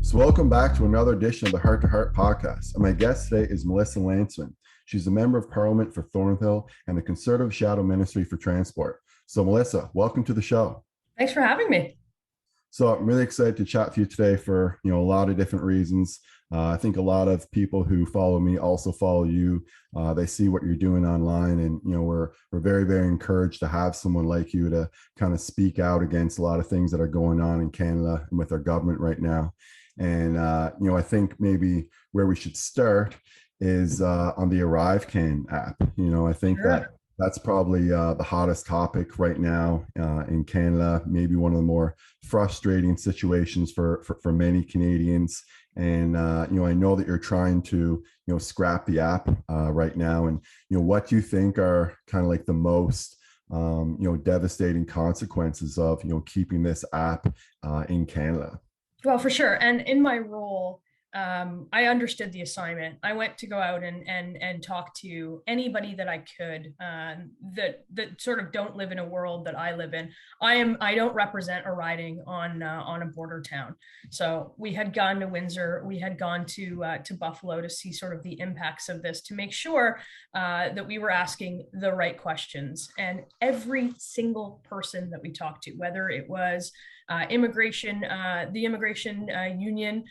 So, welcome back to another edition of the Heart to Heart podcast. And my guest today is Melissa Lantsman. She's a member of Parliament for Thornhill and the Conservative Shadow Ministry for Transport. So, Melissa, welcome to the show. Thanks for having me. So, I'm really excited to chat to you today for a lot of different reasons. I think a lot of people who follow me also follow you. They see what you're doing online, and we're very, very encouraged to have someone like you to kind of speak out against a lot of things that are going on in Canada and with our government right now. And I think maybe where we should start is on the Arrivecan app. I think that Sure. that's probably the hottest topic right now in Canada. Maybe one of the more frustrating situations for many Canadians. And I know that you're trying to scrap the app right now. And what do you think are kind of like the most devastating consequences of keeping this app in Canada? Well, for sure. And in my role, I understood the assignment. I went to go out and talk to anybody that I could that sort of don't live in a world that I live in. I don't represent a riding on a border town. So we had gone to Windsor, we had gone to Buffalo to see sort of the impacts of this to make sure that we were asking the right questions. And every single person that we talked to, whether it was the immigration union,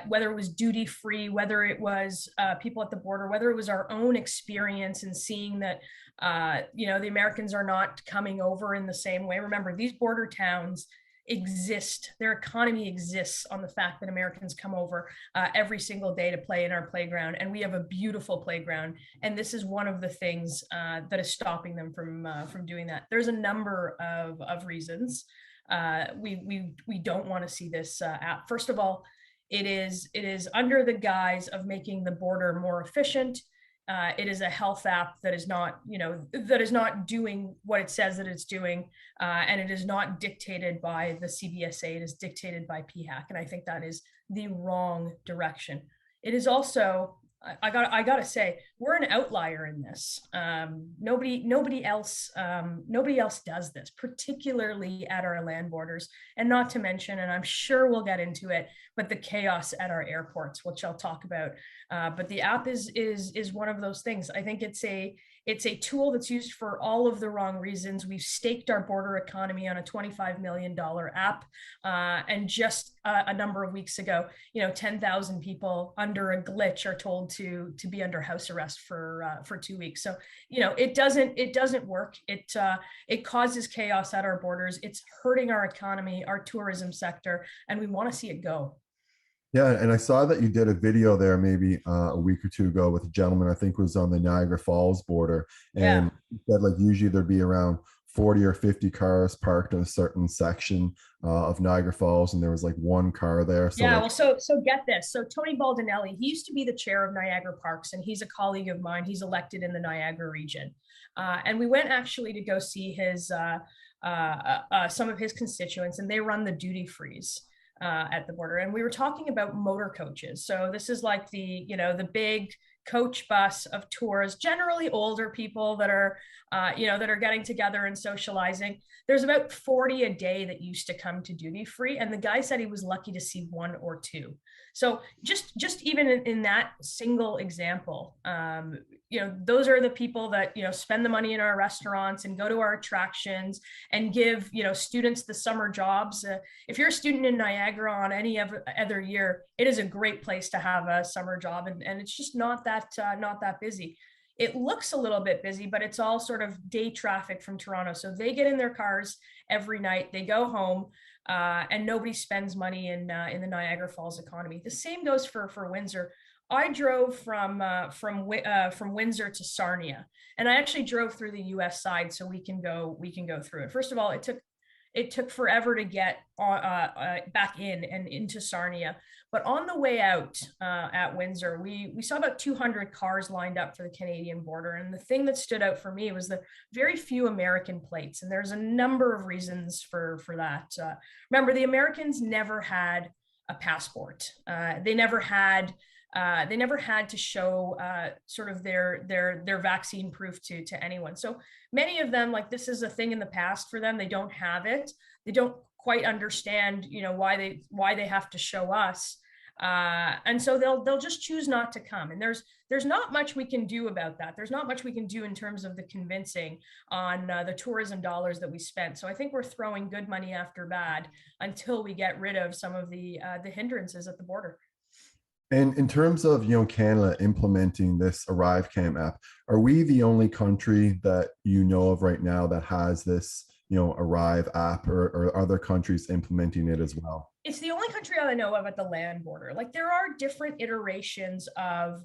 whether it was duty free, whether it was people at the border, whether it was our own experience and seeing that, the Americans are not coming over in the same way. Remember, these border towns exist, their economy exists on the fact that Americans come over every single day to play in our playground. And we have a beautiful playground. And this is one of the things that is stopping them from doing that. There's a number of reasons. We don't want to see this app. First of all, it is under the guise of making the border more efficient. It is a health app that is not doing what it says that it's doing, and it is not dictated by the CBSA. It is dictated by PHAC, and I think that is the wrong direction. It is also, I gotta say, we're an outlier in this. Nobody else does this, particularly at our land borders, and not to mention, and I'm sure we'll get into it, but the chaos at our airports, which I'll talk about. But the app is one of those things. I think it's a tool that's used for all of the wrong reasons. We've staked our border economy on a $25 million app. And just a number of weeks ago, 10,000 people under a glitch are told to be under house arrest for 2 weeks. So, it doesn't work. It causes chaos at our borders. It's hurting our economy, our tourism sector, and we want to see it go. Yeah, and I saw that you did a video there maybe a week or two ago with a gentleman, I think was on the Niagara Falls border. Yeah. And he said like usually there'd be around 40 or 50 cars parked in a certain section of Niagara Falls, and there was like one car there. So Yeah, like, well, so get this. So Tony Baldinelli, he used to be the chair of Niagara Parks, and he's a colleague of mine. He's elected in the Niagara region, and we went actually to go see his some of his constituents, and they run the duty freeze at the border. And we were talking about motor coaches. So this is like the big coach bus of tours, generally older people that are that are getting together and socializing. There's about 40 a day that used to come to duty free, and the guy said he was lucky to see one or two. So just even in that single example, those are the people that spend the money in our restaurants and go to our attractions and give students the summer jobs. If you're a student in Niagara on any other year, it is a great place to have a summer job, and it's just not that busy. It looks a little bit busy, but it's all sort of day traffic from Toronto. So they get in their cars every night, they go home, and nobody spends money in the Niagara Falls economy. The same goes for Windsor. I drove from Windsor to Sarnia, and I actually drove through the U.S. side, so we can go through it. First of all, it took forever to get back in and into Sarnia. But on the way out at Windsor, we saw about 200 cars lined up for the Canadian border. And the thing that stood out for me was the very few American plates. And there's a number of reasons for that. Remember, the Americans never had a passport. They never had to show sort of their vaccine proof to anyone. So many of them, like, this is a thing in the past for them. They don't have it. They don't quite understand, why they have to show us. And so they'll just choose not to come. And there's not much we can do about that. There's not much we can do in terms of the convincing on the tourism dollars that we spent. So I think we're throwing good money after bad until we get rid of some of the hindrances at the border. And in terms of, Canada implementing this Arrivecan app, are we the only country that you know of right now that has this, Arrive app, or other countries implementing it as well? It's the only country I know of at the land border. Like there are different iterations of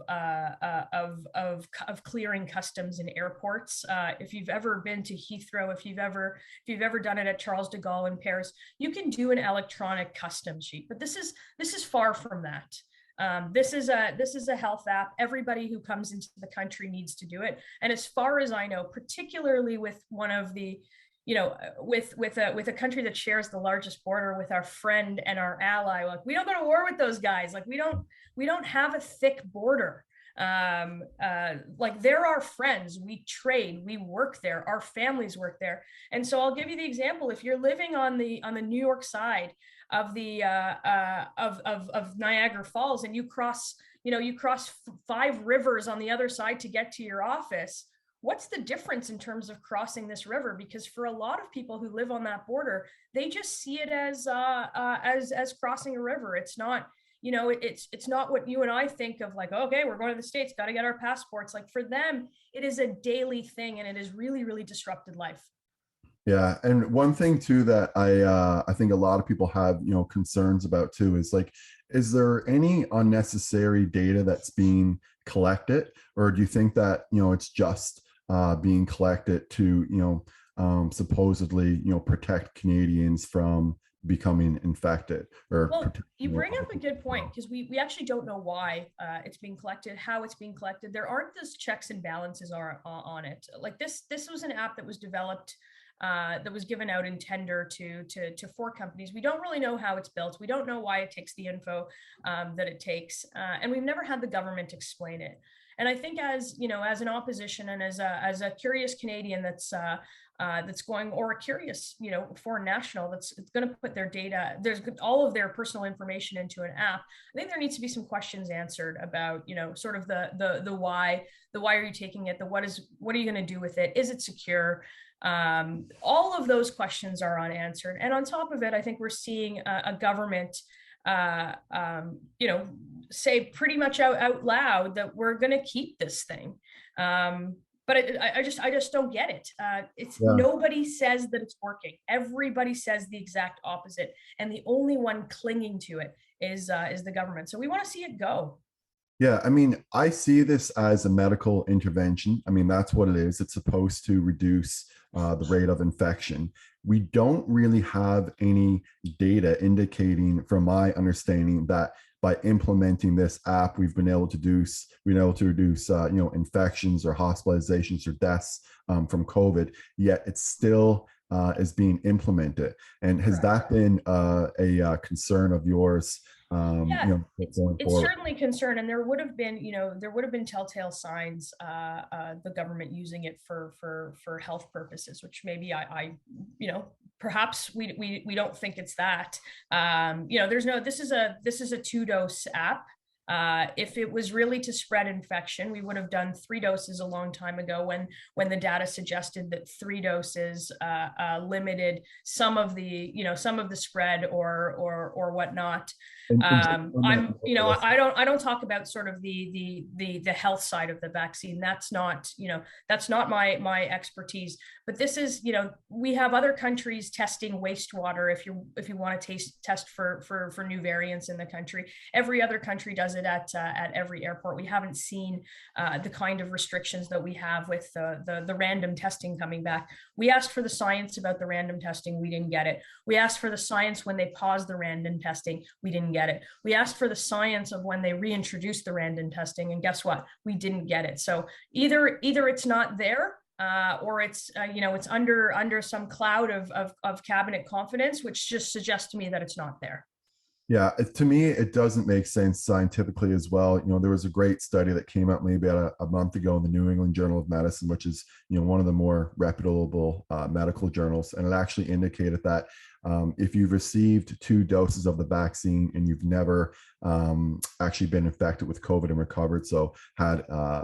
clearing customs in airports. If you've ever been to Heathrow, if you've ever done it at Charles de Gaulle in Paris, you can do an electronic customs sheet. But this is far from that. This is a health app. Everybody who comes into the country needs to do it. And as far as I know, particularly with one of the with a country that shares the largest border with our friend and our ally, like we don't go to war with those guys. Like we don't have a thick border. Like they're our friends. We trade. We work there. Our families work there. And so I'll give you the example. If you're living on the New York side of the of Niagara Falls, and you cross 5 rivers on the other side to get to your office, what's the difference in terms of crossing this river? Because for a lot of people who live on that border, they just see it as crossing a river. It's not, it's not what you and I think of, like, okay, we're going to the States, got to get our passports. Like for them, it is a daily thing, and it has really, really disrupted life. Yeah, and one thing too that I think a lot of people have, concerns about too is like, is there any unnecessary data that's being collected, or do you think that it's just being collected to supposedly protect Canadians from becoming infected, or well, you bring up a good point, because we actually don't know why it's being collected, how it's being collected. There aren't those checks and balances on it. Like this was an app that was developed, that was given out in tender to 4 companies. We don't really know how it's built. We don't know why it takes the info that it takes, and we've never had the government explain it. And I think, as as an opposition, and as a curious Canadian that's going, or a curious foreign national that's going to put their data, there's all of their personal information into an app, I think there needs to be some questions answered about sort of the why are you taking it, what are you going to do with it, is it secure? All of those questions are unanswered. And on top of it, I think we're seeing a government say pretty much out loud that we're going to keep this thing. But I just don't get it. Nobody says that it's working. Everybody says the exact opposite, and the only one clinging to it is the government. So we want to see it go. Yeah, I mean, I see this as a medical intervention. I mean, that's what it is. It's supposed to reduce the rate of infection. We don't really have any data indicating, from my understanding, that by implementing this app, we've been able to reduce infections or hospitalizations or deaths from COVID. Yet it still is being implemented. And has that been a concern of yours? It's certainly a concern, and there would have been telltale signs, the government using it for health purposes, which maybe I perhaps we don't think it's that. This is a 2-dose app. If it was really to spread infection, we would have done 3 doses a long time ago, when the data suggested that 3 doses limited some of the spread or whatnot. I don't talk about sort of the health side of the vaccine. That's not my expertise. But this is, we have other countries testing wastewater if you want to test for new variants in the country. Every other country does it at every airport. We haven't seen the kind of restrictions that we have with the random testing coming back. We asked for the science about the random testing. We didn't get it. We asked for the science when they paused the random testing. We didn't get it. We asked for the science of when they reintroduced the random testing, and guess what? We didn't get it. So either it's not there, or it's it's under some cloud of cabinet confidence, which just suggests to me that it's not there. Yeah, to me, it doesn't make sense scientifically as well. There was a great study that came out maybe about a month ago in the New England Journal of Medicine, which is, one of the more reputable medical journals. And it actually indicated that if you've received 2 doses of the vaccine and you've never actually been infected with COVID and recovered, so had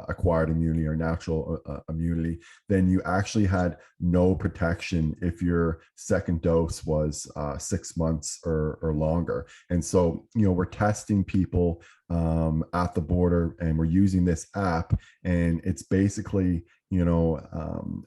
acquired immunity or natural immunity, then you actually had no protection if your second dose was 6 months or longer. And so, we're testing people at the border, and we're using this app, and it's basically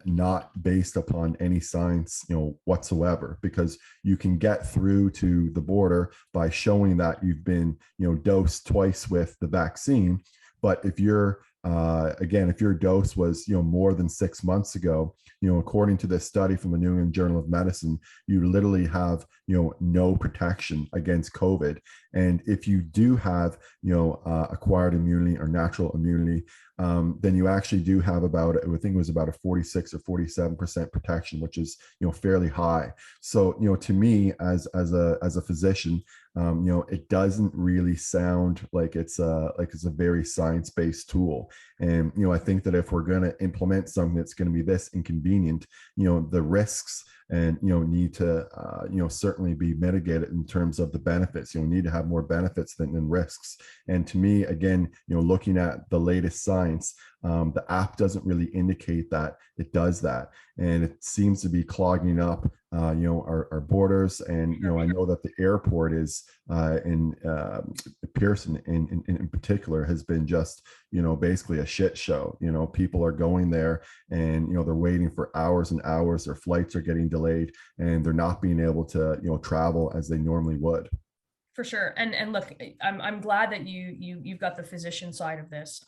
not based upon any science whatsoever, because you can get through to the border by showing that you've been dosed twice with the vaccine. But if you're again, if your dose was more than 6 months ago, according to this study from the New England Journal of Medicine, you literally have no protection against COVID. And if you do have acquired immunity or natural immunity, then you actually do have about, I think it was about a 46 or 47% protection, which is fairly high. So to me, as a physician, it doesn't really sound like it's a very science-based tool. And I think that if we're going to implement something that's going to be this inconvenient, the risks and need to certainly be mitigated in terms of the benefits. Need to have more benefits than risks. And to me, again, looking at the latest science, the app doesn't really indicate that it does that, and it seems to be clogging up our borders. And I know that the airport is in Pearson in particular has been just basically a shit show. People are going there, and they're waiting for hours and hours. Their flights are getting delayed, and they're not being able to travel as they normally would. For sure. And look, I'm glad that you've got the physician side of this.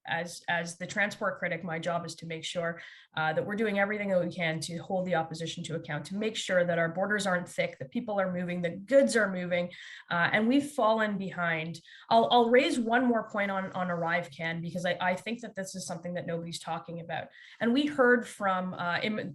As the transport critic, my job is to make sure that we're doing everything that we can to hold the opposition to account, to make sure that our borders aren't thick, that people are moving, that goods are moving, and we've fallen behind. I'll raise one more point on Arrivecan, because I think that this is something that nobody's talking about. And we heard from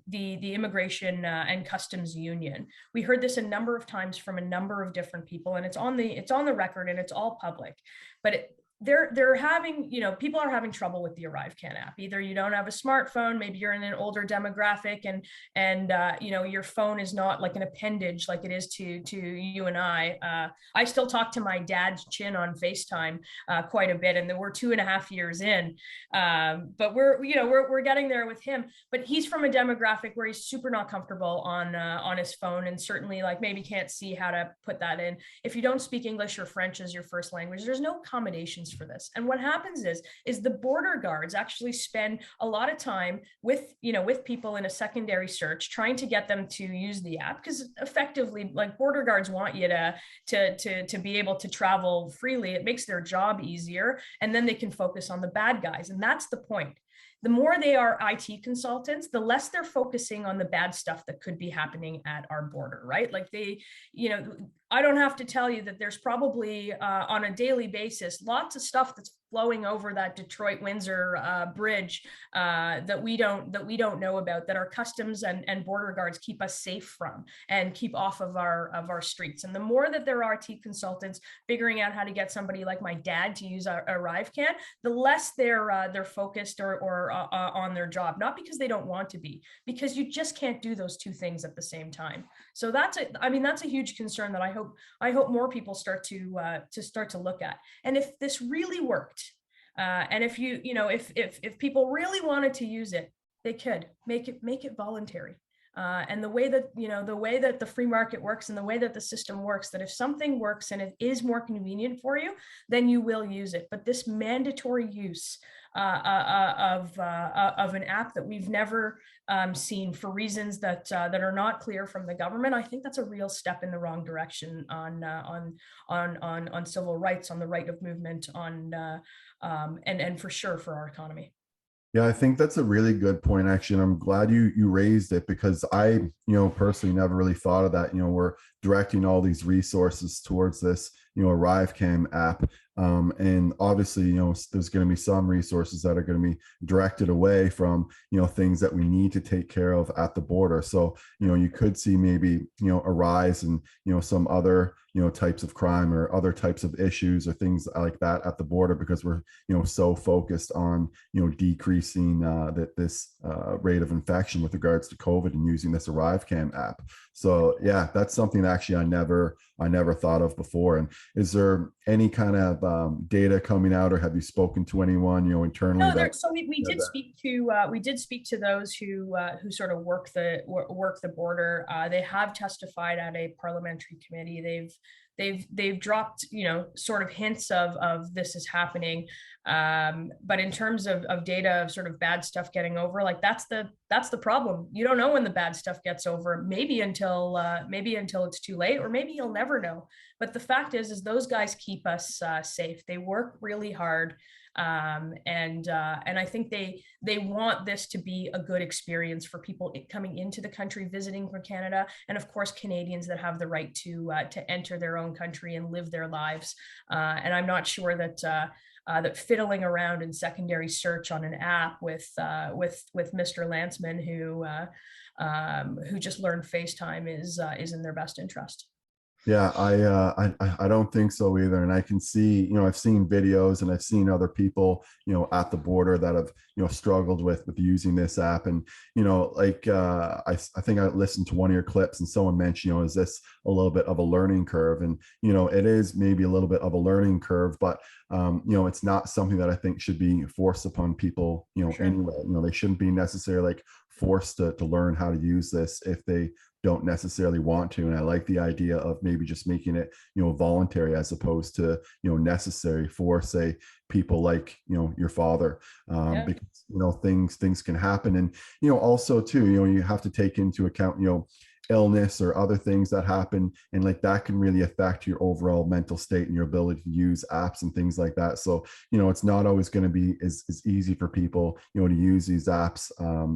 the Immigration and Customs Union. We heard this a number of times from a number of different people, and it's on the record, and it's all public. But they're having, people are having trouble with the Arrivecan app. Either you don't have a smartphone, maybe you're in an older demographic, and your phone is not like an appendage like it is to you and I. I still talk to my dad's chin on FaceTime quite a bit, and then we're 2.5 years in, but we're getting there with him. But he's from a demographic where he's super not comfortable on his phone, and certainly like maybe can't see how to put that in. If you don't speak English or French as your first language, there's no accommodations for this. And what happens is the border guards actually spend a lot of time with people in a secondary search, trying to get them to use the app, because effectively, like, border guards want you to be able to travel freely. It makes their job easier, and then they can focus on the bad guys. And that's the point. The more they are IT consultants, the less they're focusing on the bad stuff that could be happening at our border, right? Like I don't have to tell you that there's probably on a daily basis lots of stuff that's flowing over that Detroit-Windsor bridge that we don't know about, that our customs and border guards keep us safe from and keep off of our streets. And the more that there are IT consultants figuring out how to get somebody like my dad to use Arrivecan, the less they're focused or on their job. Not because they don't want to be, because you just can't do those two things at the same time. So that's a huge concern that I hope more people start to look at. And if this really worked, and if if people really wanted to use it, they could make it voluntary. And the way that the free market works, and the way that the system works, that if something works and it is more convenient for you, then you will use it. But this mandatory use of an app that we've never seen, for reasons that are not clear from the government, I think that's a real step in the wrong direction on civil rights, on the right of movement, and for sure for our economy. Yeah, I think that's a really good point, actually. And I'm glad you raised it, because I, personally never really thought of that. We're directing all these resources towards this, Arrivecan app. And obviously, there's going to be some resources that are going to be directed away from, things that we need to take care of at the border. So, you could see maybe, a rise in, some other, types of crime or other types of issues or things like that at the border, because we're, so focused on, decreasing this rate of infection with regards to COVID and using this Arrivecan app. So yeah, that's something actually I never thought of before. And is there any kind of data coming out, or have you spoken to anyone, internally No, that? so we did speak to those who sort of work the border. They have testified at a parliamentary committee. They've dropped, sort of hints of this is happening. But in terms of data of sort of bad stuff getting over, like that's the problem. You don't know when the bad stuff gets over, maybe until it's too late, or maybe you'll never know. But the fact is those guys keep us safe. They work really hard. And I think they want this to be a good experience for people coming into the country, visiting from Canada, and of course Canadians that have the right to enter their own country and live their lives. And I'm not sure that that fiddling around in secondary search on an app with Mr. Lantsman, who just learned FaceTime, is in their best interest. Yeah, I don't think so either. And I can see, I've seen videos and I've seen other people, at the border that have, struggled with using this app. And, like I think I listened to one of your clips and someone mentioned, is this a little bit of a learning curve? And, it is maybe a little bit of a learning curve, but it's not something that I think should be forced upon people, Sure. anyway. They shouldn't be necessarily like forced to learn how to use this if they don't necessarily want to. And I like the idea of maybe just making it, voluntary as opposed to, necessary for, say, people like, your father, Yeah. because, things can happen. And, also too, you have to take into account, illness or other things that happen, and like that can really affect your overall mental state and your ability to use apps and things like that. So it's not always going to be as easy for people to use these apps,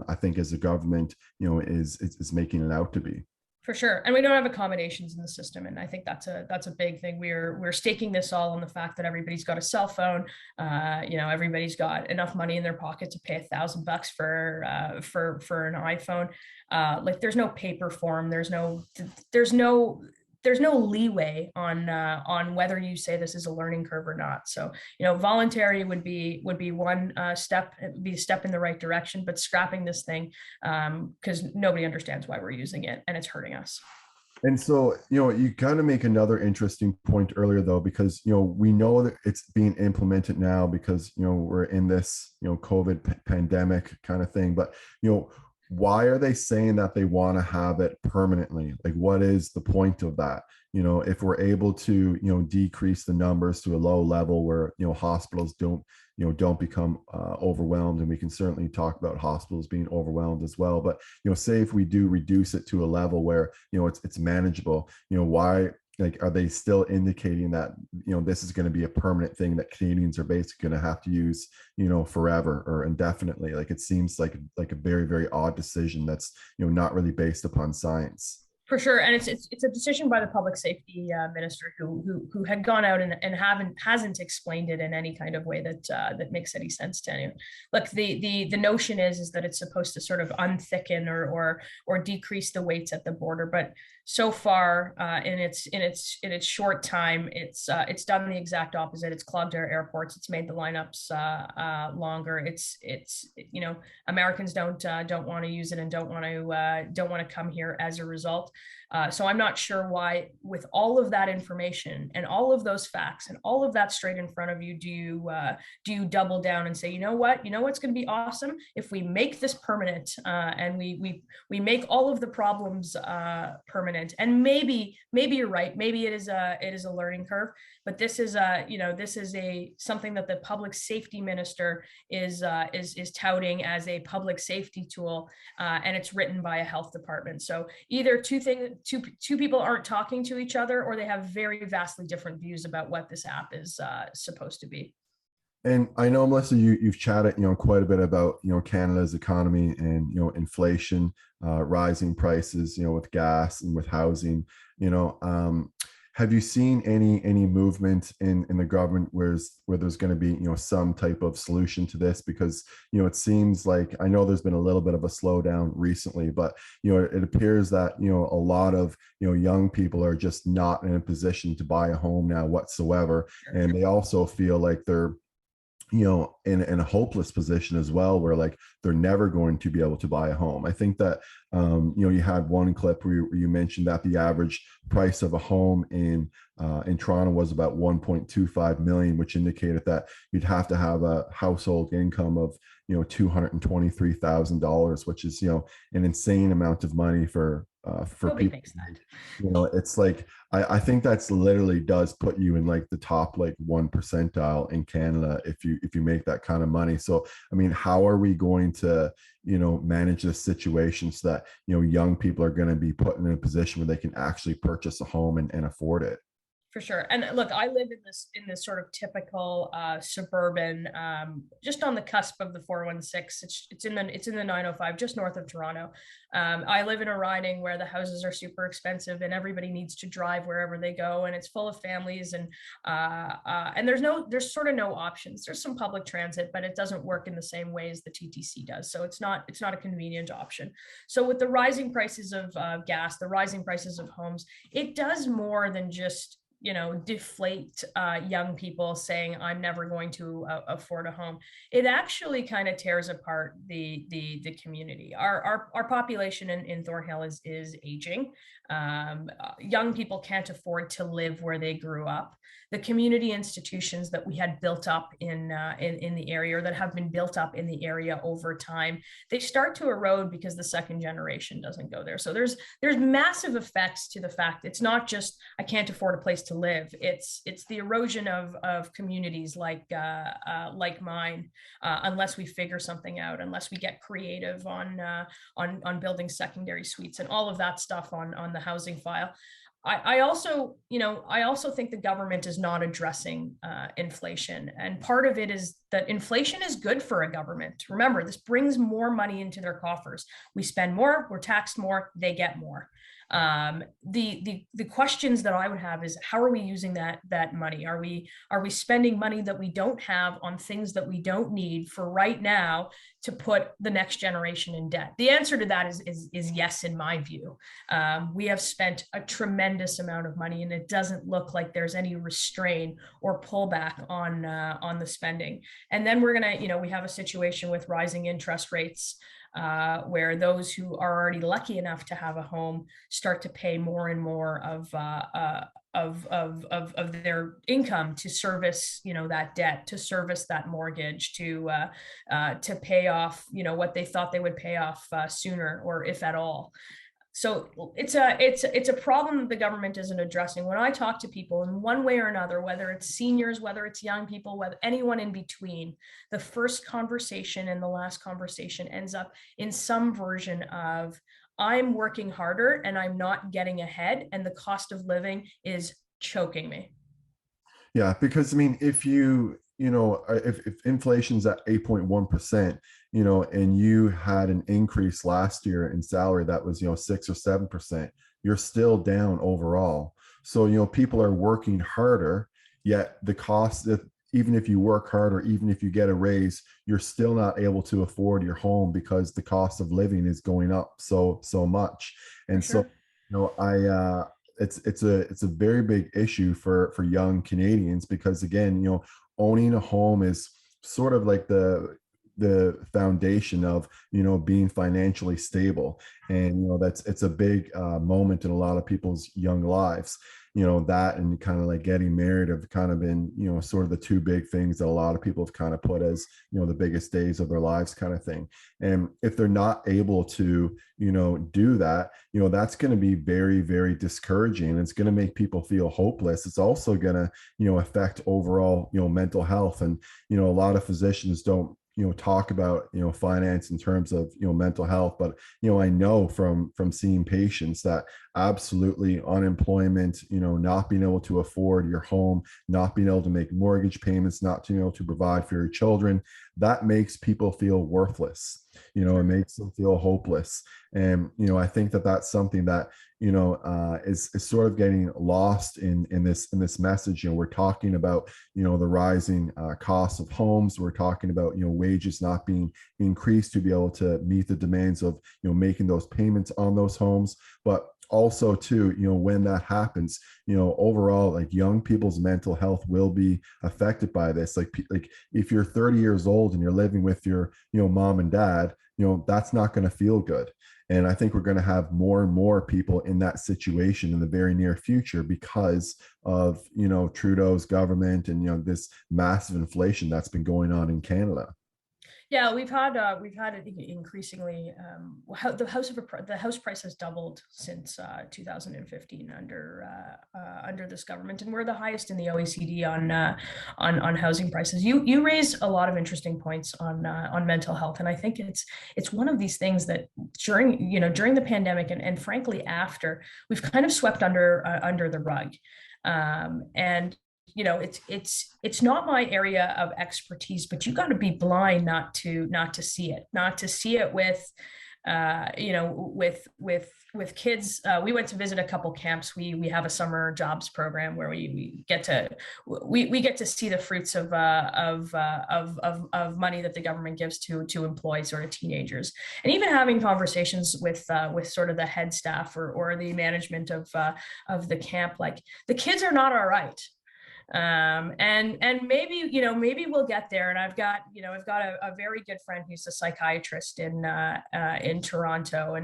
I think, as the government is making it out to be. For sure. And we don't have accommodations in the system. And I think that's a big thing. We're staking this all on the fact that everybody's got a cell phone. Everybody's got enough money in their pocket to pay $1,000 for an iPhone. Like there's no paper form. There's no leeway on whether you say this is a learning curve or not. So, voluntary would be one step, be a step in the right direction, but scrapping this thing, because nobody understands why we're using it and it's hurting us. And so, you kind of make another interesting point earlier, though, because, we know that it's being implemented now because, we're in this, COVID pandemic kind of thing. But, why are they saying that they want to have it permanently? Like, what is the point of that? If we're able to, decrease the numbers to a low level where, hospitals don't become overwhelmed, and we can certainly talk about hospitals being overwhelmed as well. But, say if we do reduce it to a level where, it's manageable, why, like, are they still indicating that, this is going to be a permanent thing that Canadians are basically going to have to use, forever or indefinitely? Like, it seems like a very, very odd decision that's, not really based upon science. For sure, and it's a decision by the public safety minister who had gone out and hasn't explained it in any kind of way that makes any sense to anyone. Look, the notion is that it's supposed to sort of unthicken or decrease the waits at the border, but so far in its short time, it's done the exact opposite. It's clogged our airports. It's made the lineups longer. It's Americans don't want to use it and don't want to come here as a result. So I'm not sure why, with all of that information and all of those facts and all of that straight in front of you, do you double down and say, what's going to be awesome if we make this permanent, and we make all of the problems permanent. And maybe you're right. Maybe it is a learning curve, but this is something that the public safety minister is touting as a public safety tool, and it's written by a health department. So either two people aren't talking to each other, or they have very vastly different views about what this app is supposed to be. And I know, Melissa, you've chatted, quite a bit about, Canada's economy and, inflation, rising prices, with gas and with housing, have you seen any movement in the government where there's going to be, some type of solution to this? Because, it seems like, I know there's been a little bit of a slowdown recently, but, it appears that, a lot of, young people are just not in a position to buy a home now whatsoever. And they also feel like they're, in a hopeless position as well, where like they're never going to be able to buy a home. I think that you had one clip where you mentioned that the average price of a home in Toronto was about 1.25 million, which indicated that you'd have to have a household income of $223,000, which is an insane amount of money for Nobody people. thinks that. It's like I think that's literally does put you in like the top like 1 percentile in Canada if you make that kind of money. So I mean, how are we going to manage this situation so that young people are going to be put in a position where they can actually purchase a home and afford it? For sure. And look, I live in this sort of typical suburban, just on the cusp of the 416. It's in the 905, just north of Toronto. I live in a riding where the houses are super expensive and everybody needs to drive wherever they go, and it's full of families, and there's sort of no options. There's some public transit, but it doesn't work in the same way as the TTC does. So it's not a convenient option. So with the rising prices of gas, the rising prices of homes, it does more than just deflate young people saying I'm never going to afford a home. It actually kind of tears apart the community. Our population in Thornhill is aging. Young people can't afford to live where they grew up. The community institutions that we had built up in the area, or that have been built up in the area over time, they start to erode because the second generation doesn't go there. So there's massive effects to the fact it's not just I can't afford a place to live. It's the erosion of communities like mine, unless we figure something out, unless we get creative on building secondary suites and all of that stuff on the housing file. I also think the government is not addressing inflation. And part of it is that inflation is good for a government. Remember, this brings more money into their coffers. We spend more, we're taxed more, they get more. The questions that I would have is, how are we using that money? Are we spending money that we don't have on things that we don't need for right now to put the next generation in debt? The answer to that is yes, in my view. We have spent a tremendous amount of money, and it doesn't look like there's any restraint or pullback on the spending. And then we're gonna, we have a situation with rising interest rates, where those who are already lucky enough to have a home start to pay more and more of their income to service, that debt, to service that mortgage, to pay off, what they thought they would pay off sooner, or if at all. So it's a problem that the government isn't addressing. When I talk to people in one way or another, whether it's seniors, whether it's young people, whether anyone in between, the first conversation and the last conversation ends up in some version of, I'm working harder and I'm not getting ahead, and the cost of living is choking me. Yeah, because I mean, if inflation's at 8.1%, and you had an increase last year in salary that was 6 or 7%, you're still down overall. So people are working harder, yet the cost of, even if you work harder, even if you get a raise, you're still not able to afford your home because the cost of living is going up so much. And For sure. I it's a very big issue for young Canadians, because again, owning a home is sort of like the foundation of being financially stable. And it's a big moment in a lot of people's young lives. That and kind of like getting married have kind of been sort of the two big things that a lot of people have kind of put as the biggest days of their lives kind of thing. And if they're not able to do that, that's going to be very, very discouraging. It's going to make people feel hopeless. It's also going to affect overall mental health. And a lot of physicians don't talk about finance in terms of mental health, but I know from seeing patients that absolutely unemployment, not being able to afford your home, not being able to make mortgage payments, not being able to provide for your children, that makes people feel worthless. It Sure. makes them feel hopeless. And I think that that's something that is sort of getting lost in this message. We're talking about the rising cost of homes. We're talking about wages not being increased to be able to meet the demands of making those payments on those homes. But also too, when that happens, overall, like, young people's mental health will be affected by this. Like if you're 30 years old and you're living with your mom and dad, that's not going to feel good. And I think we're going to have more and more people in that situation in the very near future because of Trudeau's government and this massive inflation that's been going on in Canada. Yeah, we've had it increasingly. The house price has doubled since 2015 under this government, and we're the highest in the OECD on housing prices. You raise a lot of interesting points on mental health, and I think it's one of these things that during the pandemic and frankly after, we've kind of swept under the rug. And it's not my area of expertise, but you got to be blind not to see it, with with kids. We went to visit a couple camps. We have a summer jobs program where we get to see the fruits of money that the government gives to employ sort of teenagers, and even having conversations with sort of the head staff or the management of the camp. Like, the kids are not all right. And maybe we'll get there. And I've got a very good friend who's a psychiatrist in Toronto,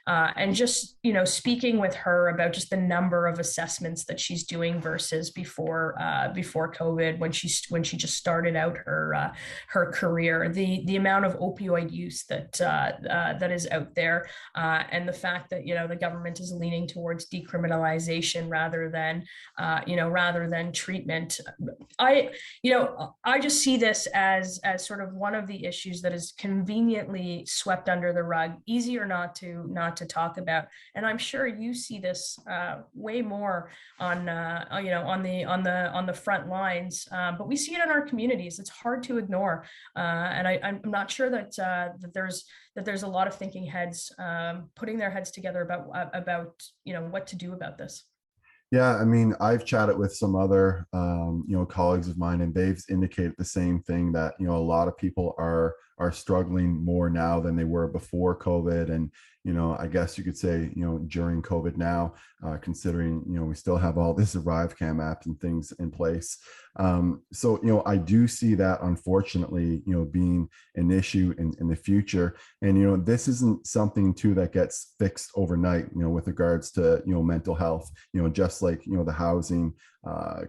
and just speaking with her about just the number of assessments that she's doing versus before COVID, when she just started out her career, the amount of opioid use that is out there, and the fact that the government is leaning towards decriminalization rather than treatment. I just see this as sort of one of the issues that is conveniently swept under the rug, easier not to talk about. And I'm sure you see this way more on the front lines, but we see it in our communities. It's hard to ignore, and I'm not sure that there's a lot of thinking heads putting their heads together about what to do about this. Yeah, I mean, I've chatted with some other, colleagues of mine, and they've indicated the same thing, that a lot of people are struggling more now than they were before COVID, and I guess you could say during COVID now, considering we still have all this Arrivecan apps and things in place. So I do see that, unfortunately, being an issue in the future, and this isn't something too that gets fixed overnight. With regards to mental health, just like the housing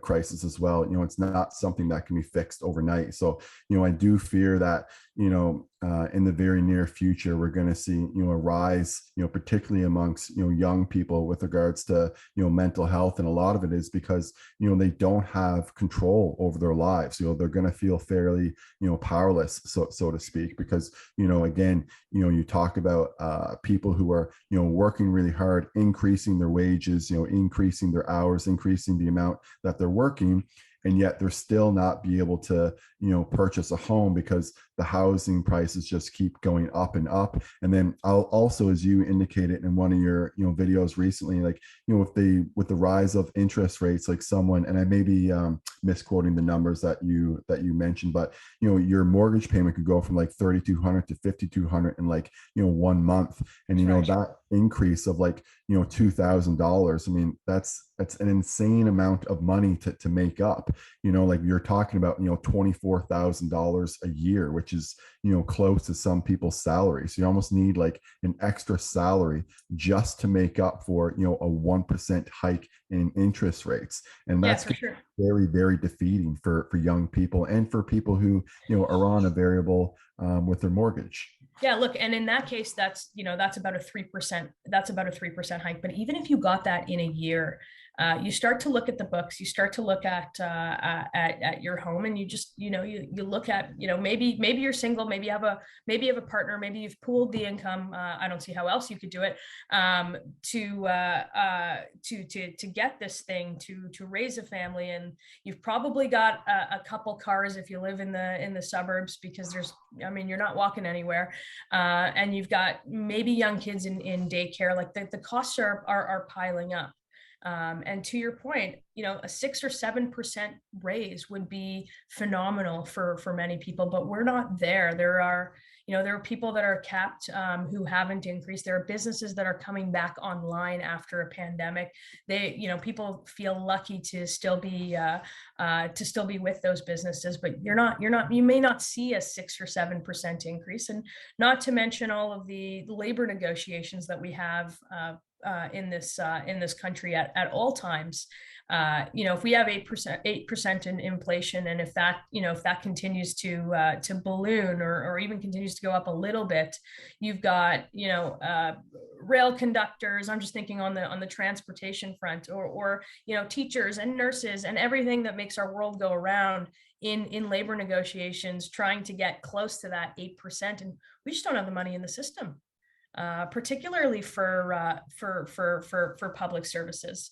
crisis as well. It's not something that can be fixed overnight. So I do fear that in the very near future, we're going to see a rise, particularly amongst young people, with regards to mental health, and a lot of it is because they don't have control over their lives. They're going to feel fairly powerless, so to speak, because again, you talk about people who are working really hard, increasing their wages, increasing their hours, increasing the amount that they're working, and yet they're still not be able to purchase a home because the housing prices just keep going up and up. And then I'll also, as you indicated in one of your videos recently, like with the rise of interest rates, like someone, and I may be misquoting the numbers that you mentioned, but your mortgage payment could go from like 3,200 to 5,200 in like 1 month, and Right. that increase of like $2,000. I mean, that's an insane amount of money to make up. Like you're talking about $24,000 a year, which is close to some people's salary. So you almost need like an extra salary just to make up for a 1% hike in interest rates, and Yeah, that's for sure. very, very defeating for young people and for people who are on a variable with their mortgage. Yeah, look, and in that case, that's about a 3%. That's about a 3% hike. But even if you got that in a year, you start to look at the books, you start to look at your home, and you just, you look at, maybe you're single, maybe you have a partner, maybe you've pooled the income. I don't see how else you could do it, to get this thing, to raise a family. And you've probably got a couple cars if you live in the suburbs, because you're not walking anywhere, and you've got maybe young kids in daycare. Like the costs are piling up. And to your point, a 6 or 7% raise would be phenomenal for many people, but we're not there. There are people that are capped, who haven't increased. There are businesses that are coming back online after a pandemic. People feel lucky to still be with those businesses, but you may not see a 6 or 7% increase. And not to mention all of the labor negotiations that we have in this country at all times. If we have 8% in inflation, and if that continues to balloon, or even continues to go up a little bit, you've got rail conductors. I'm just thinking on the transportation front, or teachers and nurses and everything that makes our world go around in labor negotiations, trying to get close to that 8%, and we just don't have the money in the system. Particularly for public services.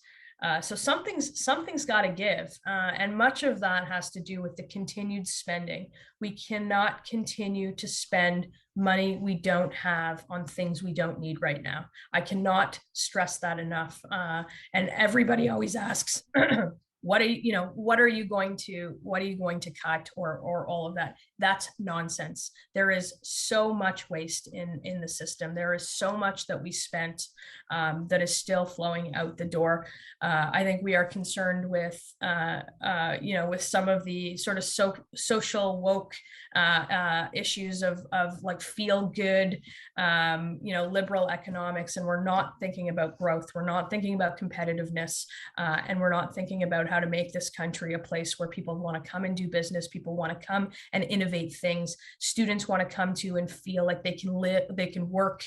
So something's got to give, and much of that has to do with the continued spending. We cannot continue to spend money we don't have on things we don't need right now. I cannot stress that enough. And everybody always asks, what are you going to cut, or all of that? That's nonsense. There is so much waste in the system. There is so much that we spent, that is still flowing out the door. I think we are concerned with with some of the sort of social woke issues of like feel good, liberal economics, and we're not thinking about growth. We're not thinking about competitiveness, and we're not thinking about how to make this country a place where people want to come and do business. People want to come and innovate things. Students want to come to and feel like they can work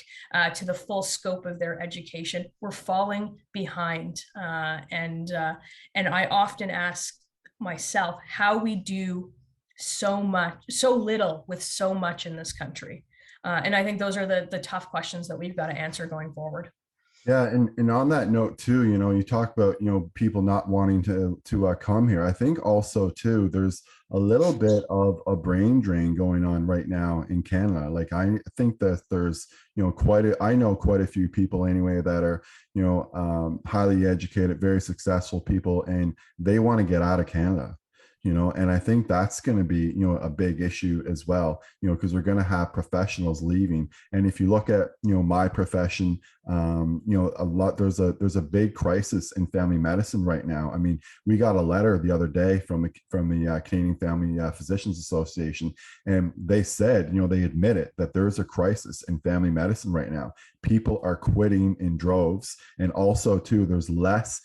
to the full scope of their education. We're falling behind, and I often ask myself how we do so little with so much in this country. And I think those are the tough questions that we've got to answer going forward. Yeah, and on that note too, you talk about people not wanting to come here. I think also too, there's a little bit of a brain drain going on right now in Canada. Like I think that there's I know quite a few people anyway that are highly educated, very successful people, and they want to get out of Canada. And I think that's going to be, a big issue as well, because we're going to have professionals leaving. And if you look at, my profession, there's a big crisis in family medicine right now. I mean, we got a letter the other day from the Canadian Family Physicians Association, and they said, they admitted that there's a crisis in family medicine right now. People are quitting in droves, and also too, there's less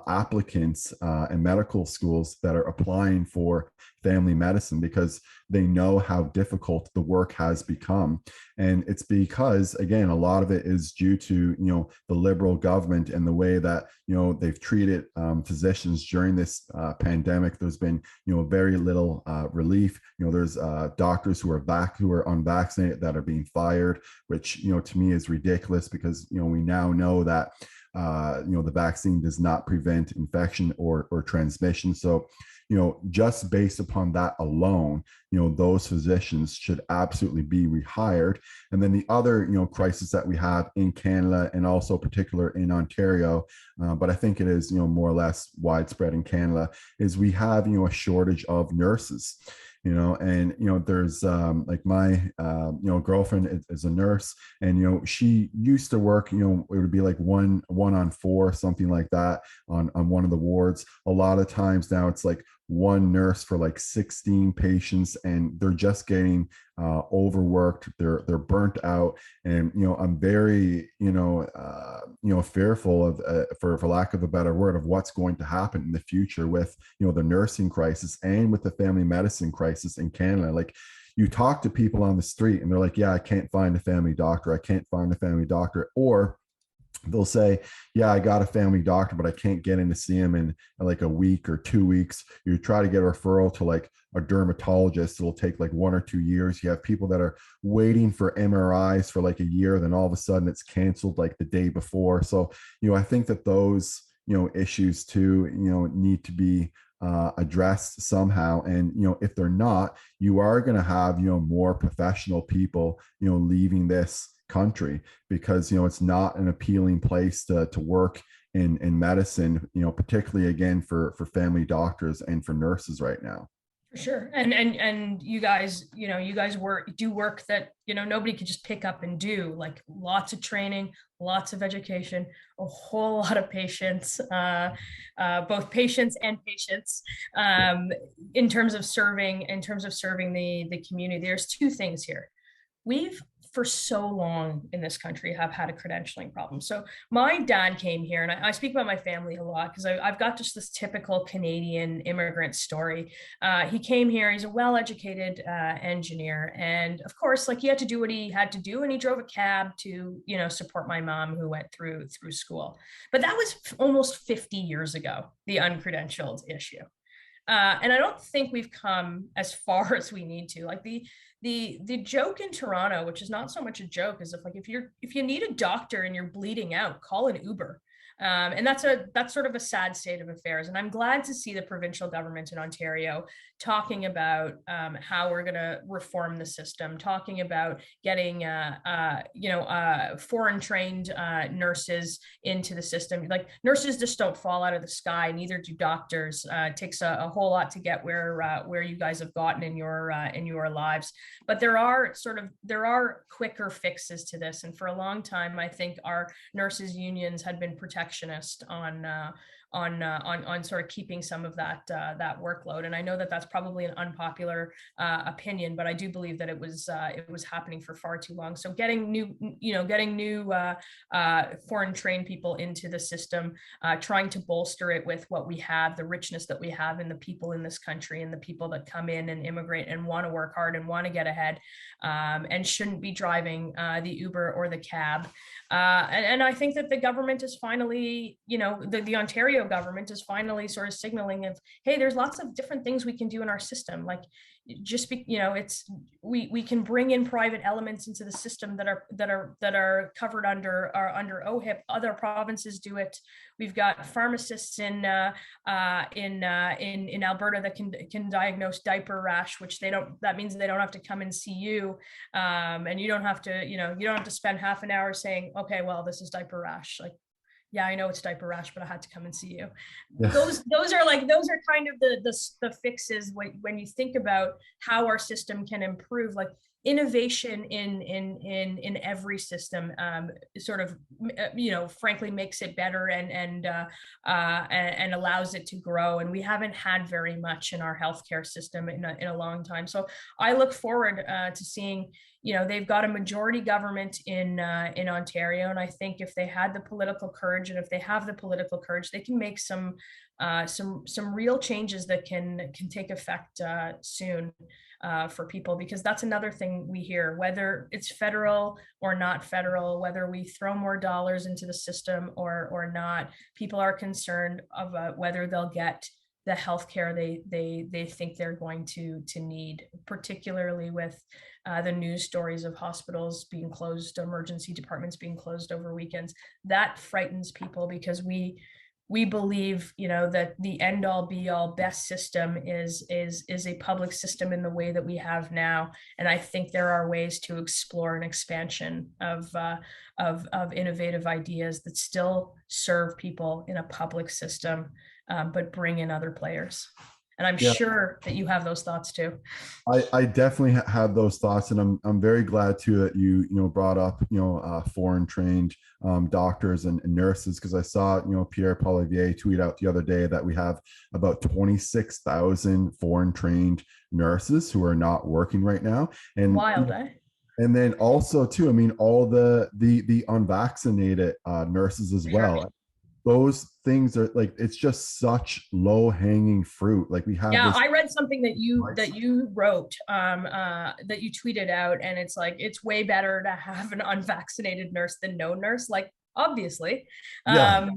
applicants in medical schools that are applying for family medicine because they know how difficult the work has become. And it's because, again, a lot of it is due to, the Liberal government and the way that, they've treated physicians during this pandemic. There's been, very little relief. There's doctors who are unvaccinated that are being fired, which, to me is ridiculous because, we now know that the vaccine does not prevent infection or transmission. So, just based upon that alone, those physicians should absolutely be rehired. And then the other, crisis that we have in Canada and also particular in Ontario, but I think it is, more or less widespread in Canada, is we have, a shortage of nurses. And there's like my girlfriend is a nurse, and she used to work, it would be like one on four, something like that on one of the wards. A lot of times now it's like one nurse for like 16 patients, and they're just getting overworked. They're burnt out, and I'm very fearful of for lack of a better word, of what's going to happen in the future with the nursing crisis and with the family medicine crisis in Canada. Like, you talk to people on the street and they're like, yeah, I can't find a family doctor, or they'll say, yeah, I got a family doctor, but I can't get in to see him in like a week or 2 weeks. You try to get a referral to like a dermatologist, it'll take like 1 or 2 years. You have people that are waiting for MRIs for like a year, then all of a sudden it's canceled like the day before. So I think that those issues too need to be addressed somehow. And if they're not, you are going to have more professional people leaving this country, because it's not an appealing place to work in medicine, particularly again for family doctors and for nurses right now. For sure. And you guys, you guys do work that, nobody could just pick up and do, like lots of training, lots of education, a whole lot of patience, both patients and patients, in terms of serving the community. There's two things here. We've for so long in this country have had a credentialing problem. So my dad came here, and I speak about my family a lot because I've got just this typical Canadian immigrant story. He came here, he's a well-educated engineer. And of course, like he had to do what he had to do. And he drove a cab to, support my mom who went through school. But that was almost 50 years ago, the uncredentialed issue. And I don't think we've come as far as we need to. Like the joke in Toronto, which is not so much a joke, is if you need a doctor and you're bleeding out, call an Uber. And that's sort of a sad state of affairs. And I'm glad to see the provincial government in Ontario talking about how we're going to reform the system, talking about getting foreign trained nurses into the system. Like nurses just don't fall out of the sky, neither do doctors. It takes a whole lot to get where you guys have gotten in your lives. But there are quicker fixes to this. And for a long time, I think our nurses unions had been protectionist on sort of keeping some of that workload. And I know that that's probably an unpopular opinion, but I do believe that it was happening for far too long. So getting new foreign trained people into the system, trying to bolster it with what we have, the richness that we have in the people in this country and the people that come in and immigrate and want to work hard and want to get ahead, and shouldn't be driving the Uber or the cab. And I think that the government is finally, the Ontario government is finally sort of signaling of, hey, there's lots of different things we can do in our system. Like we can bring in private elements into the system that are covered under OHIP. Other provinces do it. We've got pharmacists in Alberta that can diagnose diaper rash, which that means they don't have to come and see you, and you don't have to spend half an hour saying, okay, well, this is diaper rash. Like, yeah, I know it's diaper rash, but I had to come and see you. Yeah. Those are kind of the fixes when you think about how our system can improve. Like innovation in every system sort of frankly makes it better and allows it to grow. And we haven't had very much in our healthcare system in a long time. So I look forward to seeing, they've got a majority government in Ontario, and I think if they had the political courage, and if they have the political courage, they can make some real changes that can take effect soon for people, because that's another thing we hear, whether it's federal or not federal, whether we throw more dollars into the system or not, people are concerned about whether they'll get the healthcare they think they're going to need, particularly with the news stories of hospitals being closed, emergency departments being closed over weekends. That frightens people, because we believe, that the end all be all best system is a public system in the way that we have now. And I think there are ways to explore an expansion of innovative ideas that still serve people in a public system, but bring in other players. And I'm sure that you have those thoughts too. I definitely have those thoughts, and I'm very glad too that you brought up foreign trained doctors and nurses, because I saw Pierre Poilievre tweet out the other day that we have about 26,000 foreign trained nurses who are not working right now. And wild, eh? And then also too, I mean, all the unvaccinated nurses as well. Those things are like, it's just such low hanging fruit. Like we have I read something that you wrote, that you tweeted out, and it's like, it's way better to have an unvaccinated nurse than no nurse. Like obviously. Yeah.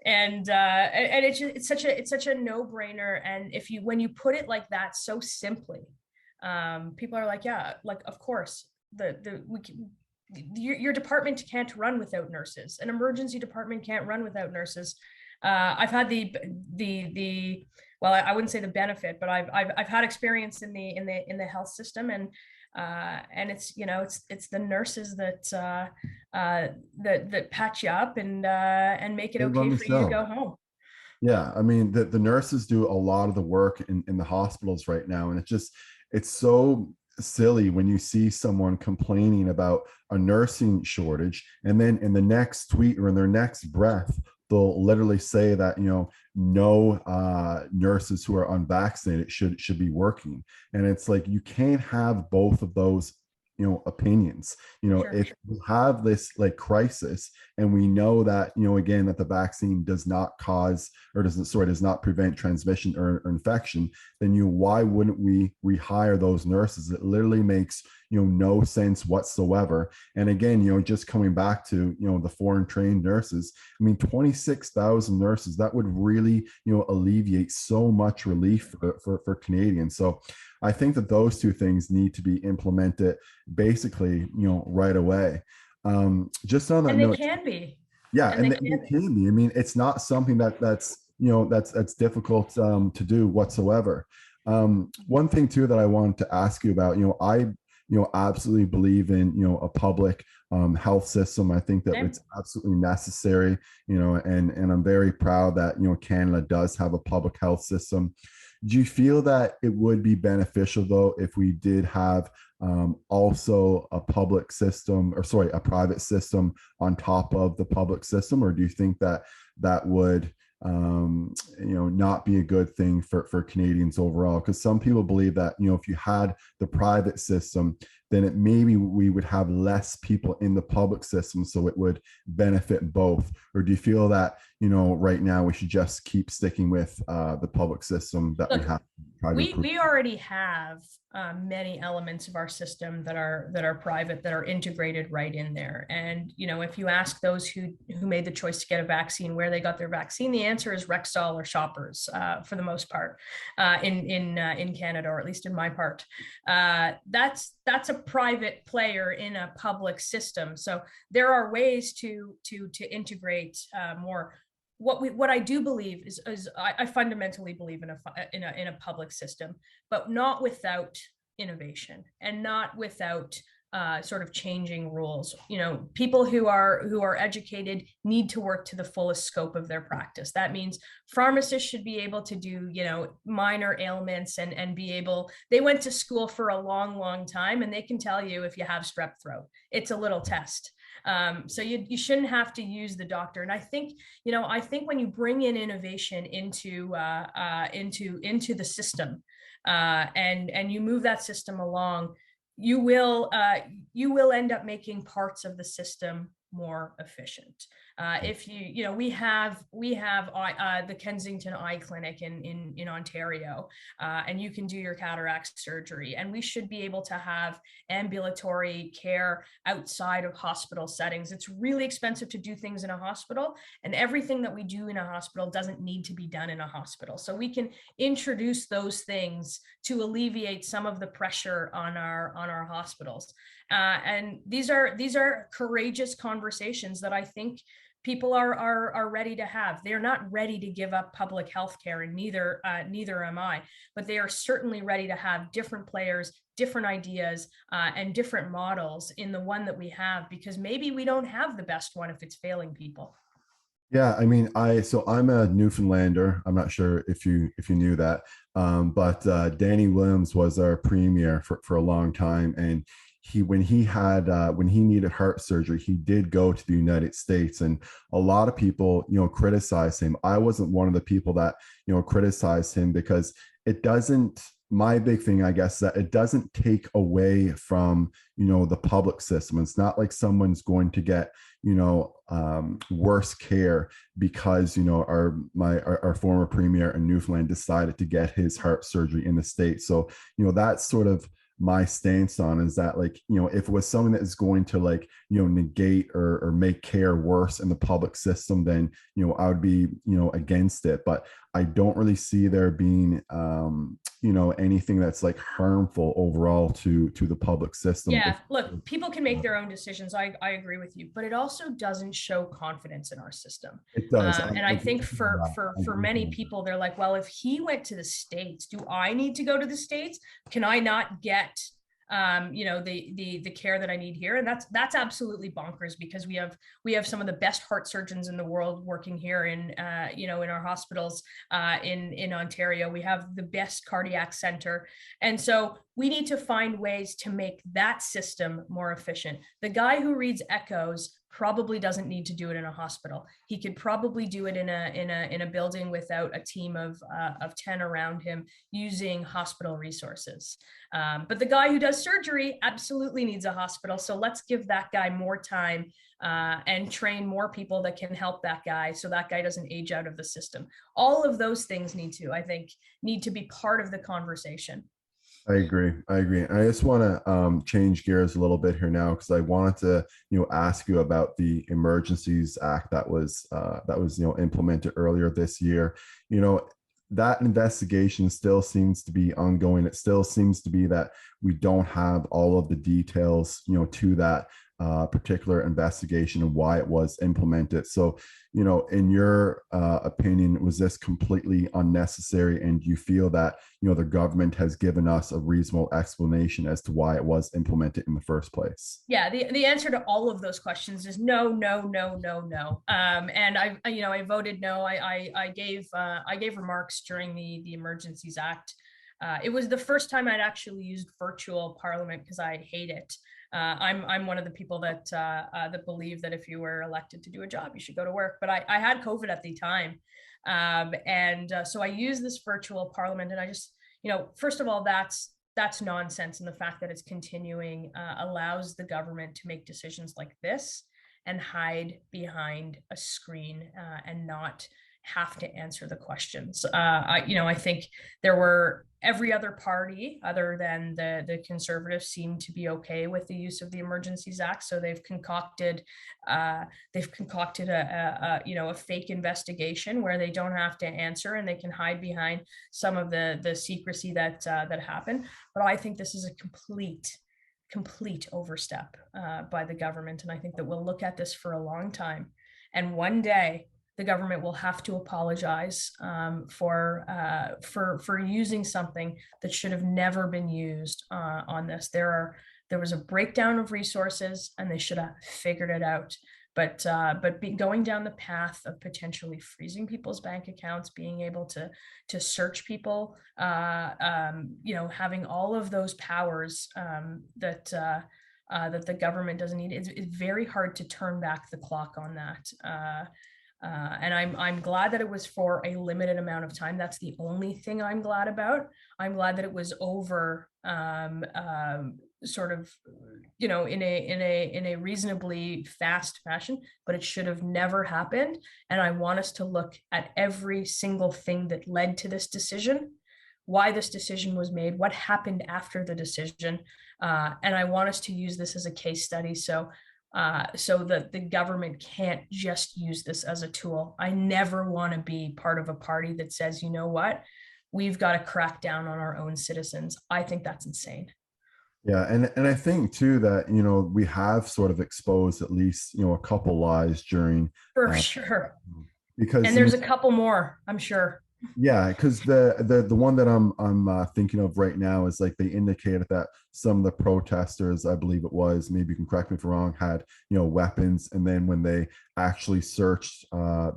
And it's such a no-brainer. And when you put it like that so simply, people are like, yeah, like, of course, your department can't run without nurses. An emergency department can't run without nurses. I've had the well, I wouldn't say the benefit, but I've had experience in the health system, and it's, it's the nurses that patch you up and make it They run okay the for you to show. go home. Yeah, I mean the nurses do a lot of the work in the hospitals right now, and it's so silly when you see someone complaining about a nursing shortage, and then in the next tweet or in their next breath, they'll literally say that no nurses who are unvaccinated should be working, and it's like you can't have both of those opinions. Sure. If we have this like crisis and we know that again that the vaccine does not cause or does not prevent transmission or infection, then why wouldn't we rehire those nurses? It literally makes no sense whatsoever. And again, just coming back to the foreign trained nurses, I mean 26,000 nurses, that would really alleviate so much relief for Canadians. So I think that those two things need to be implemented basically right away. Just on that And they note, can be. yeah, And and they they can be. can be. I mean, it's not something that's difficult to do whatsoever. One thing too that I wanted to ask you about, I absolutely believe in a public health system. I think that Same. it's absolutely necessary. And I'm very proud that Canada does have a public health system. Do you feel that it would be beneficial though if we did have also a public system, or sorry, a private system on top of the public system, or do you think that that would not be a good thing for Canadians overall? Because some people believe that if you had the private system, then maybe we would have less people in the public system, so it would benefit both. Or do you feel that right now we should just keep sticking with the public system that we Look, have? Try to improve. we already have many elements of our system that are private, that are integrated right in there. And if you ask those who made the choice to get a vaccine where they got their vaccine, the answer is Rexall or Shoppers for the most part in Canada, or at least in my part. That's a private player in a public system. So there are ways to integrate more. What I do believe is I fundamentally believe in a public system, but not without innovation and not without sort of changing rules. People who are educated need to work to the fullest scope of their practice. That means pharmacists should be able to do minor ailments and be able. They went to school for a long time, and they can tell you if you have strep throat. It's a little test. So you shouldn't have to use the doctor. And I think when you bring in innovation into the system, and you move that system along, you will end up making parts of the system more efficient. If we have the Kensington Eye Clinic in Ontario, and you can do your cataract surgery, and we should be able to have ambulatory care outside of hospital settings. It's really expensive to do things in a hospital, and everything that we do in a hospital doesn't need to be done in a hospital. So we can introduce those things to alleviate some of the pressure on our hospitals. And these are courageous conversations that I think people are ready to have. They're not ready to give up public health care, and neither am I, but they are certainly ready to have different players, different ideas, and different models in the one that we have, because maybe we don't have the best one if it's failing people. Yeah, I mean, I'm a Newfoundlander. I'm not sure if you knew that, but Danny Williams was our premier for a long time, and when he needed heart surgery, he did go to the United States, and a lot of people criticized him. I wasn't one of the people that criticized him, because it doesn't. My big thing, I guess, that it doesn't take away from the public system. It's not like someone's going to get worse care because our former premier in Newfoundland decided to get his heart surgery in the States. So that's sort of my stance on is that, like, if it was something that is going to, like, negate or make care worse in the public system, then I would be against it. But I don't really see there being anything that's like harmful overall to the public system. Yeah, look, people can make their own decisions. I agree with you, but it also doesn't show confidence in our system. It does. And I I agree think with you on that. I for agree with you many on that. people, they're like, well, if he went to the States, do I need to go to the States? Can I not get the care that I need here? And that's absolutely bonkers, because we have some of the best heart surgeons in the world working here in in our hospitals in Ontario. We have the best cardiac center, and so we need to find ways to make that system more efficient. The guy who reads echoes probably doesn't need to do it in a hospital. He could probably do it in a building without a team of 10 around him, using hospital resources. But the guy who does surgery absolutely needs a hospital. So let's give that guy more time and train more people that can help that guy, so that guy doesn't age out of the system. All of those things I think, need to be part of the conversation. I agree. I agree. I just want to change gears a little bit here now, because I wanted to, ask you about the Emergencies Act that was implemented earlier this year. You know, that investigation still seems to be ongoing. It still seems to be that we don't have all of the details, to that particular investigation and why it was implemented. So, in your opinion, was this completely unnecessary? And do you feel that, the government has given us a reasonable explanation as to why it was implemented in the first place? Yeah, the answer to all of those questions is no, no, no, no, no. And I voted no. I gave remarks during the Emergencies Act. It was the first time I'd actually used virtual parliament, because I hate it. I'm one of the people that believe that if you were elected to do a job, you should go to work. But I had COVID at the time, and so I used this virtual parliament, and I just, first of all, that's nonsense, and the fact that it's continuing allows the government to make decisions like this and hide behind a screen and not have to answer the questions. I think there were every other party other than the Conservatives seemed to be okay with the use of the Emergencies Act, so they've concocted a fake investigation where they don't have to answer and they can hide behind some of the secrecy that happened. But I think this is a complete overstep by the government, and I think that we'll look at this for a long time, and one day the government will have to apologize for using something that should have never been used on this. There was a breakdown of resources, and they should have figured it out. But going down the path of potentially freezing people's bank accounts, being able to search people, having all of those powers that the government doesn't need, it's very hard to turn back the clock on that. And I'm glad that it was for a limited amount of time. That's the only thing I'm glad about. I'm glad that it was over sort of, in a reasonably fast fashion, but it should have never happened. And I want us to look at every single thing that led to this decision, why this decision was made, what happened after the decision. And I want us to use this as a case study. So that the government can't just use this as a tool. I never want to be part of a party that says, you know what, we've got to crack down on our own citizens. I think that's insane. Yeah, and I think too that we have sort of exposed at least a couple lies during, For sure. because And there's a couple more, I'm sure. yeah, because the one that I'm thinking of right now is, like, they indicated that some of the protesters, I believe it was, maybe you can correct me if I'm wrong, had weapons, and then when they actually searched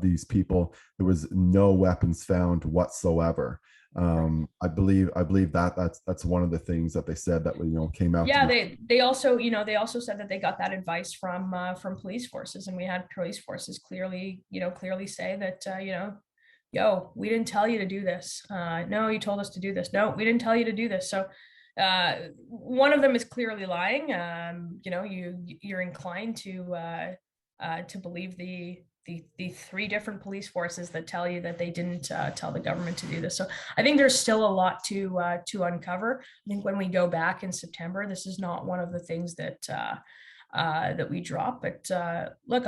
these people, there was no weapons found whatsoever. I believe that's one of the things that they said that came out. Yeah, they also said that they got that advice from police forces, and we had police forces clearly say that yo, we didn't tell you to do this. No, you told us to do this. No, we didn't tell you to do this. So one of them is clearly lying. You're inclined to believe the three different police forces that tell you that they didn't tell the government to do this. So I think there's still a lot to uncover. I think when we go back in September, this is not one of the things that that we drop. But look,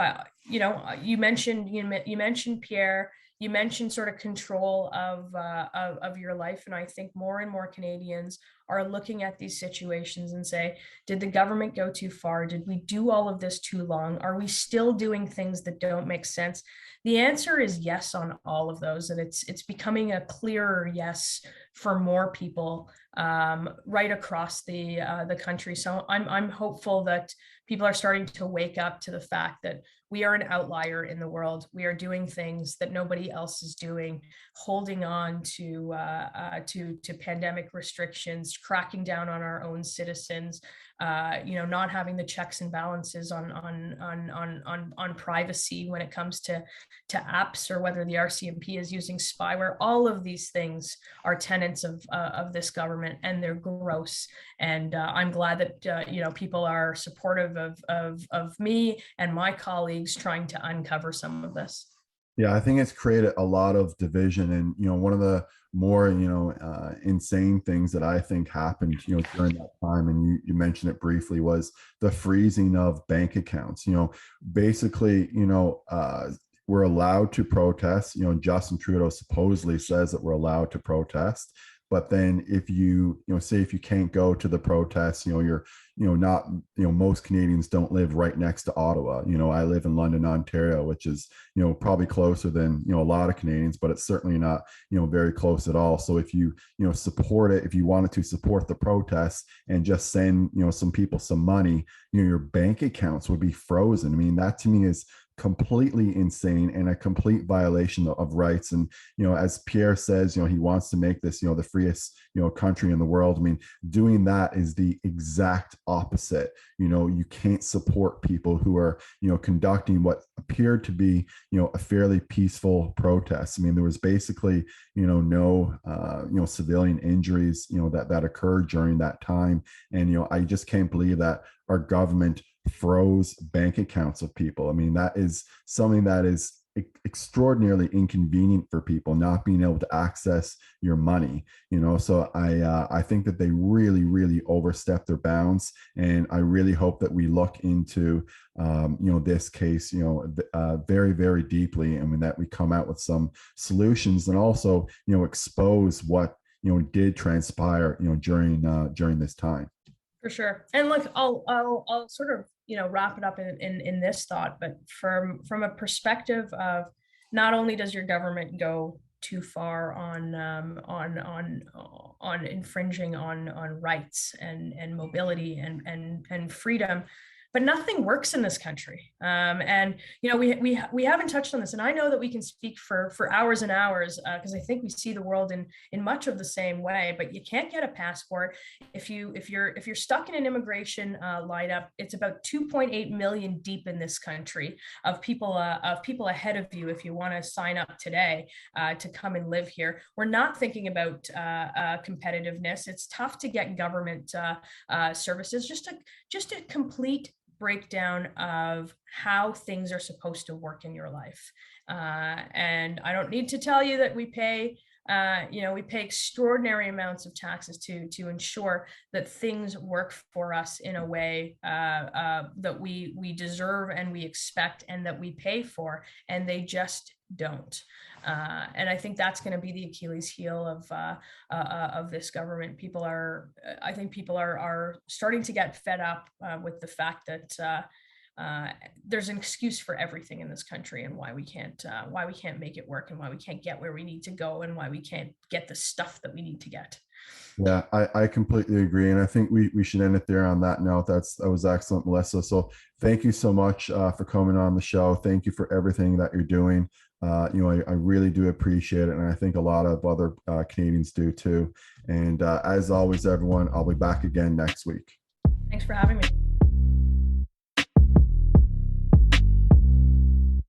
you mentioned Pierre. You mentioned sort of control of your life, and I think more and more Canadians are looking at these situations and say, did the government go too far? Did we do all of this too long? Are we still doing things that don't make sense? The answer is yes on all of those, and it's becoming a clearer yes for more people right across the country. So I'm hopeful that people are starting to wake up to the fact that we are an outlier in the world. We are doing things that nobody else is doing, holding on to pandemic restrictions, cracking down on our own citizens, not having the checks and balances on privacy when it comes to apps, or whether the RCMP is using spyware. All of these things are tenets of this government, and they're gross. And I'm glad that people are supportive of me and my colleagues trying to uncover some of this. Yeah, I think it's created a lot of division, and one of the more insane things that I think happened during that time, and you mentioned it briefly, was the freezing of bank accounts. Basically, we're allowed to protest. Justin Trudeau supposedly says that we're allowed to protest, but then if you say if you can't go to the protest, you're not, most Canadians don't live right next to Ottawa. I live in London, Ontario, which is probably closer than a lot of Canadians, but it's certainly not very close at all. So if you support it, if you wanted to support the protests and just send some people some money, your bank accounts would be frozen. I mean, that to me is completely insane and a complete violation of rights. And as Pierre says, he wants to make this the freest country in the world. I mean, doing that is the exact opposite. You can't support people who are conducting what appeared to be a fairly peaceful protest. I mean, there was basically no civilian injuries that occurred during that time. And I just can't believe that our government froze bank accounts of people. I mean, that is something that is extraordinarily inconvenient for people, not being able to access your money. So I think that they really, really overstepped their bounds, and I really hope that we look into this case very, very deeply, and that we come out with some solutions, and also expose what did transpire during this time. For sure. And look, I'll sort of wrap it up in this thought, but from a perspective of, not only does your government go too far on infringing on rights and mobility and freedom, but nothing works in this country. And we haven't touched on this, and I know that we can speak for hours and hours, because I think we see the world in much of the same way. But you can't get a passport if you're stuck in an immigration lineup. It's about 2.8 million deep in this country of people ahead of you. If you want to sign up today to come and live here, we're not thinking about competitiveness. It's tough to get government services. Just a complete breakdown of how things are supposed to work in your life. And I don't need to tell you that we pay extraordinary amounts of taxes to ensure that things work for us in a way that we deserve and we expect and that we pay for, and they just don't. And I think that's going to be the Achilles heel of this government. I think people are starting to get fed up with the fact that there's an excuse for everything in this country, and why we can't make it work, and why we can't get where we need to go, and why we can't get the stuff that we need to get. Yeah, I completely agree. And I think we should end it there on that note. That was excellent, Melissa. So thank you so much for coming on the show. Thank you for everything that you're doing. I really do appreciate it. And I think a lot of other Canadians do too. And as always, everyone, I'll be back again next week. Thanks for having me.